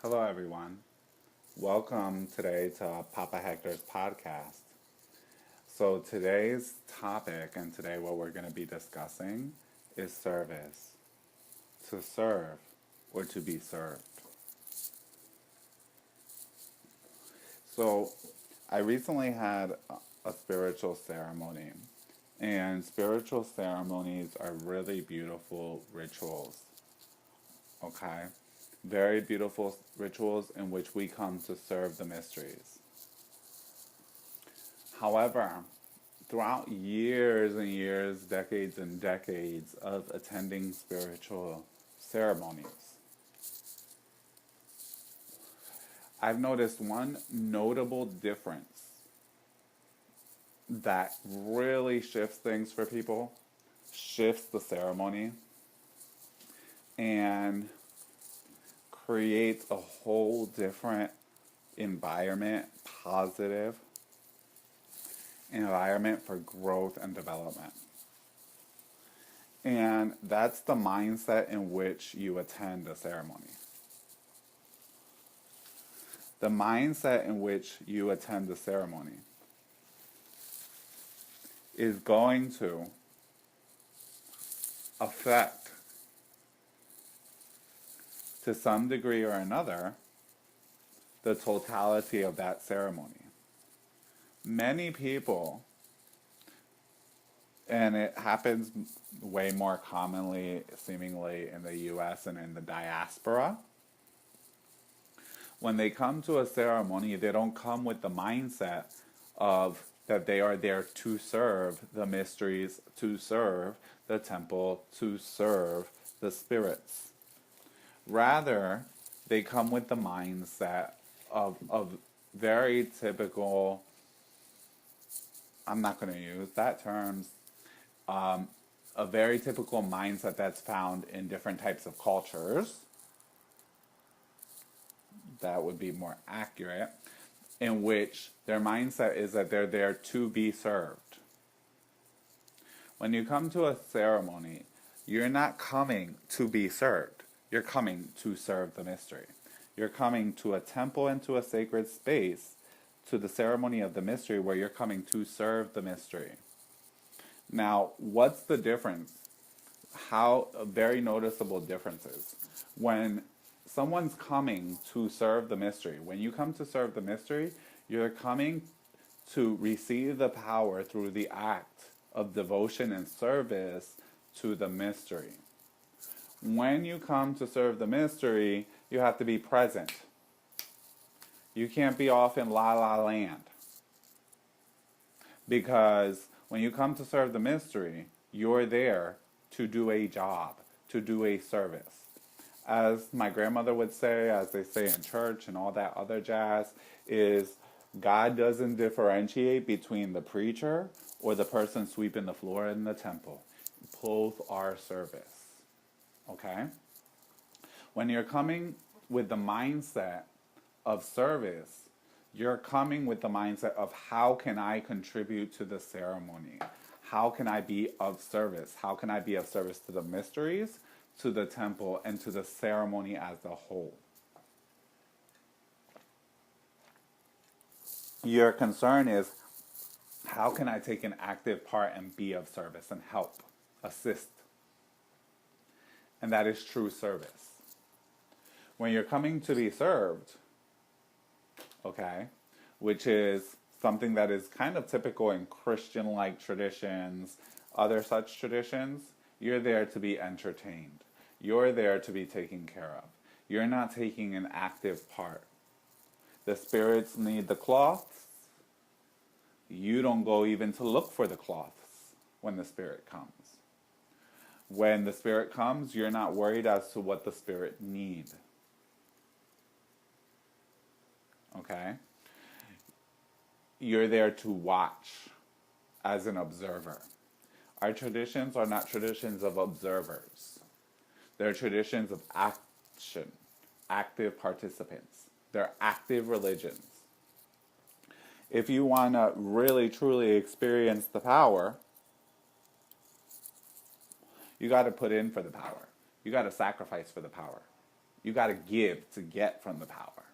Hello, everyone. Welcome today to Papa Hector's podcast. So, today's topic and today what we're going to be discussing is service. To serve or to be served. So, I recently had a spiritual ceremony, and spiritual ceremonies are really beautiful rituals, okay? Very beautiful rituals in which we come to serve the mysteries. However, throughout years and years, decades and decades of attending spiritual ceremonies, I've noticed one notable difference that really shifts things for people, shifts the ceremony, and creates a whole different environment, positive environment for growth and development. And that's the mindset in which you attend a ceremony. The mindset in which you attend the ceremony is going to affect, to some degree or another, the totality of that ceremony. Many people, and it happens way more commonly, seemingly, in the US and in the diaspora, when they come to a ceremony, they don't come with the mindset of that they are there to serve the mysteries, to serve the temple, to serve the spirits. Rather, they come with the mindset of very typical, I'm not going to use that term, a very typical mindset that's found in different types of cultures. That would be more accurate, in which their mindset is that they're there to be served. When you come to a ceremony, you're not coming to be served. You're coming to serve the mystery. You're coming to a temple and to a sacred space, to the ceremony of the mystery, where you're coming to serve the mystery. Now, what's the difference? How very noticeable differences. When someone's coming to serve the mystery, when you come to serve the mystery, you're coming to receive the power through the act of devotion and service to the mystery. When you come to serve the mystery, you have to be present. You can't be off in la la land. Because when you come to serve the mystery, you're there to do a job, to do a service. As my grandmother would say, as they say in church and all that other jazz, is God doesn't differentiate between the preacher or the person sweeping the floor in the temple. Both are service. Okay? When you're coming with the mindset of service, you're coming with the mindset of how can I contribute to the ceremony? How can I be of service? How can I be of service to the mysteries, to the temple, and to the ceremony as a whole? Your concern is, how can I take an active part and be of service and help, assist? And that is true service. When you're coming to be served, okay, which is something that is kind of typical in Christian-like traditions, other such traditions, you're there to be entertained. You're there to be taken care of. You're not taking an active part. The spirits need the cloths. You don't go even to look for the cloths when the spirit comes. When the spirit comes, you're not worried as to what the spirit needs. Okay? You're there to watch as an observer. Our traditions are not traditions of observers. They're traditions of action, active participants. They're active religions. If you want to really, truly experience the power, you got to put in for the power. You got to sacrifice for the power. You got to give to get from the power.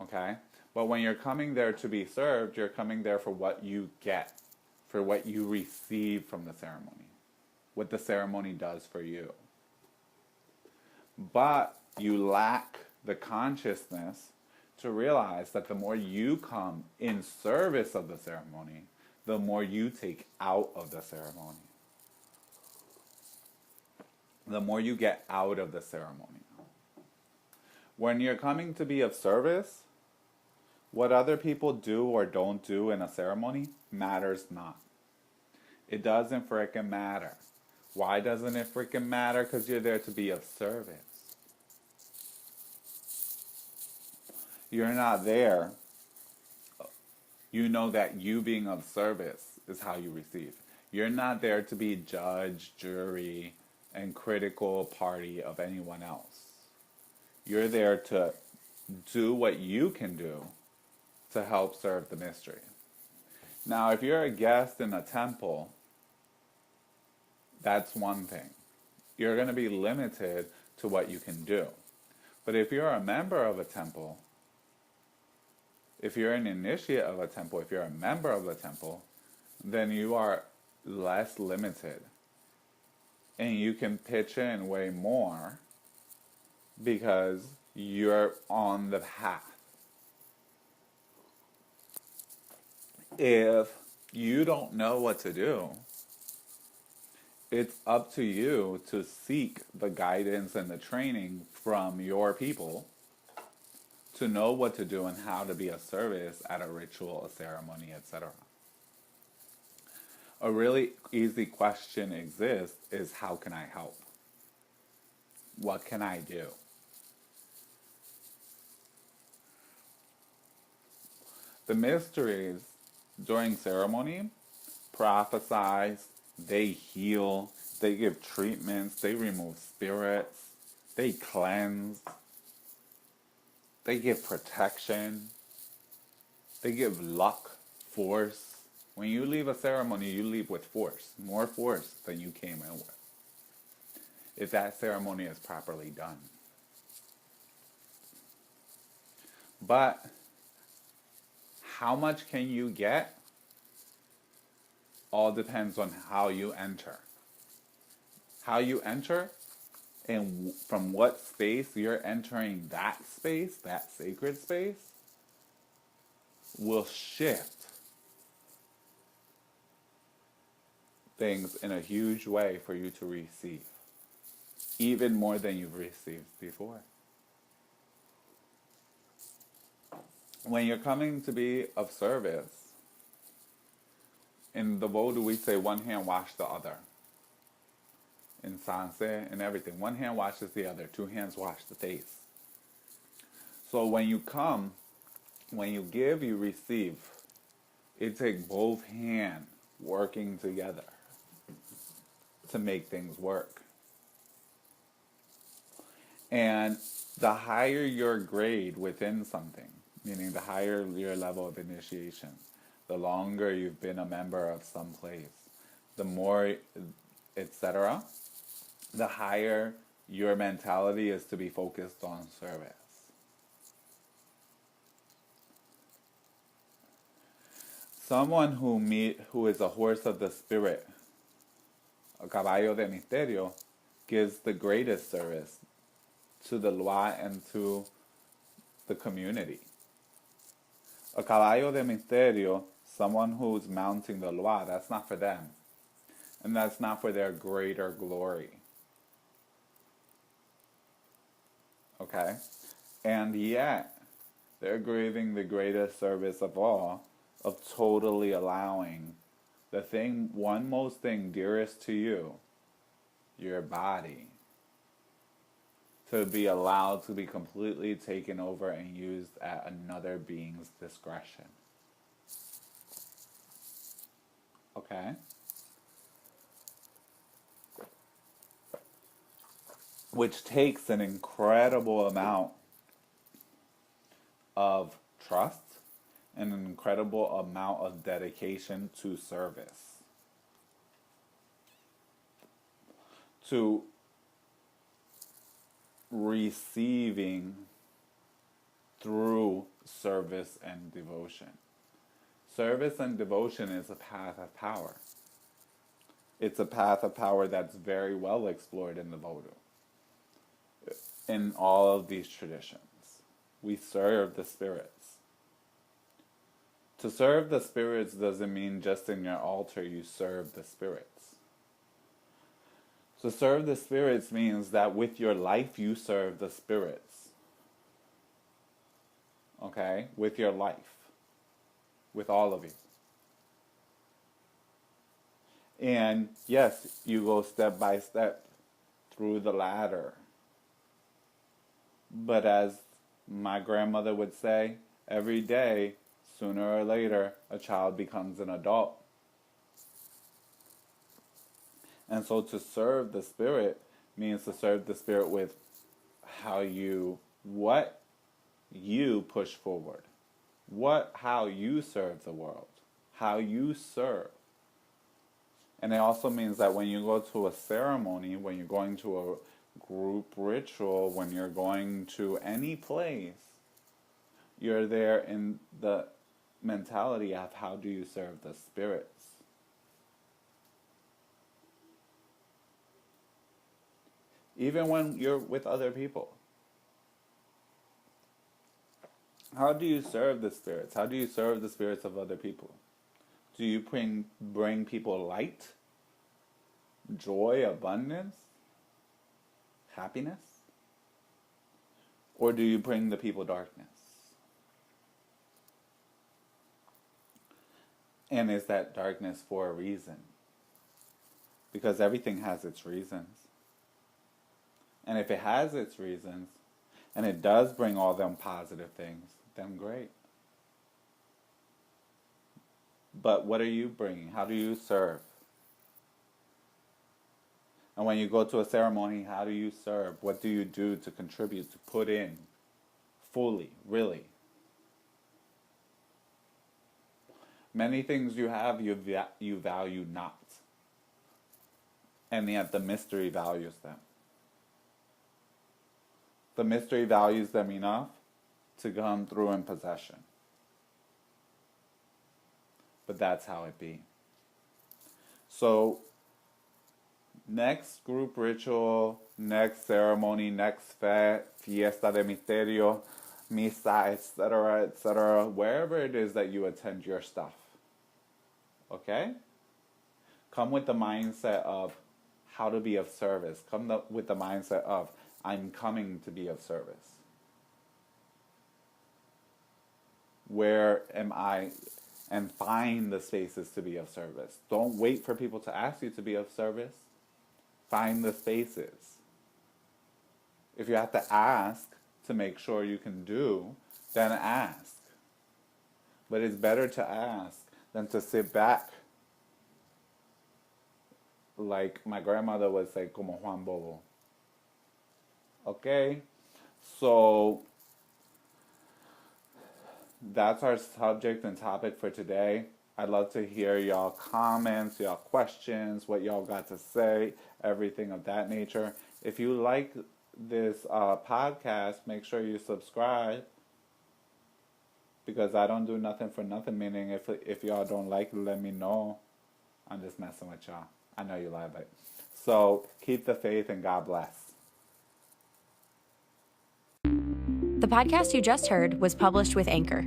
Okay? But when you're coming there to be served, you're coming there for what you get, for what you receive from the ceremony, what the ceremony does for you. But you lack the consciousness to realize that the more you come in service of the ceremony, the more you take out of the ceremony. The more you get out of the ceremony. When you're coming to be of service, what other people do or don't do in a ceremony matters not. It doesn't frickin' matter. Why doesn't it frickin' matter? Because you're there to be of service. You're not there. You know that you being of service is how you receive. You're not there to be judge, jury, and critical party of anyone else. You're there to do what you can do to help serve the mystery. Now, if you're a guest in a temple, that's one thing. You're going to be limited to what you can do. But if you're a member of a temple, if you're an initiate of a temple, if you're a member of a temple, then you are less limited. And you can pitch in way more because you're on the path. If you don't know what to do, it's up to you to seek the guidance and the training from your people to know what to do and how to be of service at a ritual, a ceremony, etc. A really easy question exists is, how can I help? What can I do? The mysteries during ceremony prophesize, they heal, they give treatments, they remove spirits, they cleanse, they give protection, they give luck, force. When you leave a ceremony, you leave with force, more force than you came in with, if that ceremony is properly done. But how much can you get? All depends on how you enter. How you enter and from what space you're entering that space, that sacred space, will shift things in a huge way for you to receive, even more than you've received before. When you're coming to be of service, in the Voodoo we say one hand wash the other. In Sanse and everything, one hand washes the other, two hands wash the face. So when you come, when you give, you receive. It takes both hands working together to make things work. And the higher your grade within something, meaning the higher your level of initiation, the longer you've been a member of some place, the more, etc., the higher your mentality is to be focused on service. Someone who is a horse of the spirit, a caballo de misterio, gives the greatest service to the loi and to the community. A caballo de misterio, someone who's mounting the loi, that's not for them. And that's not for their greater glory. Okay? And yet, they're giving the greatest service of all, of totally allowing the thing, one most thing dearest to you, your body, to be allowed to be completely taken over and used at another being's discretion. Okay? Which takes an incredible amount of trust and an incredible amount of dedication to service. To receiving through service and devotion. Service and devotion is a path of power. It's a path of power that's very well explored in the Voodoo. In all of these traditions, we serve the spirits. To serve the spirits doesn't mean just in your altar you serve the spirits. To serve the spirits means that with your life you serve the spirits. Okay? With your life. With all of you. And yes, you go step by step through the ladder. But as my grandmother would say, every day, sooner or later, a child becomes an adult. And so to serve the spirit means to serve the spirit with what you push forward. How you serve the world. How you serve. And it also means that when you go to a ceremony, when you're going to a group ritual, when you're going to any place, you're there in the mentality of how do you serve the spirits. Even when you're with other people. How do you serve the spirits? How do you serve the spirits of other people? Do you bring people light, joy, abundance, happiness? Or do you bring the people darkness? And is that darkness for a reason? Because everything has its reasons. And if it has its reasons, and it does bring all them positive things, then great. But what are you bringing? How do you serve? And when you go to a ceremony, how do you serve? What do you do to contribute, to put in fully, really? Many things you have, you value not. And yet the mystery values them. The mystery values them enough to come through in possession. But that's how it be. So, next group ritual, next ceremony, next fiesta de misterio, misa, etc., wherever it is that you attend your stuff. Okay? Come with the mindset of how to be of service. Come with the mindset of I'm coming to be of service. Where am I? And find the spaces to be of service. Don't wait for people to ask you to be of service. Find the spaces. If you have to ask to make sure you can do, then ask. But it's better to ask than to sit back. Like my grandmother would say, como Juan Bobo. Okay? So that's our subject and topic for today. I'd love to hear y'all comments, y'all questions, what y'all got to say, everything of that nature. If you like this podcast, make sure you subscribe. Because I don't do nothing for nothing, meaning if y'all don't like it, let me know. I'm just messing with y'all. I know you love it. So keep the faith and God bless. The podcast you just heard was published with Anchor.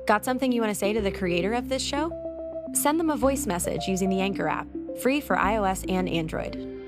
Got something you want to say to the creator of this show? Send them a voice message using the Anchor app, free for iOS and Android.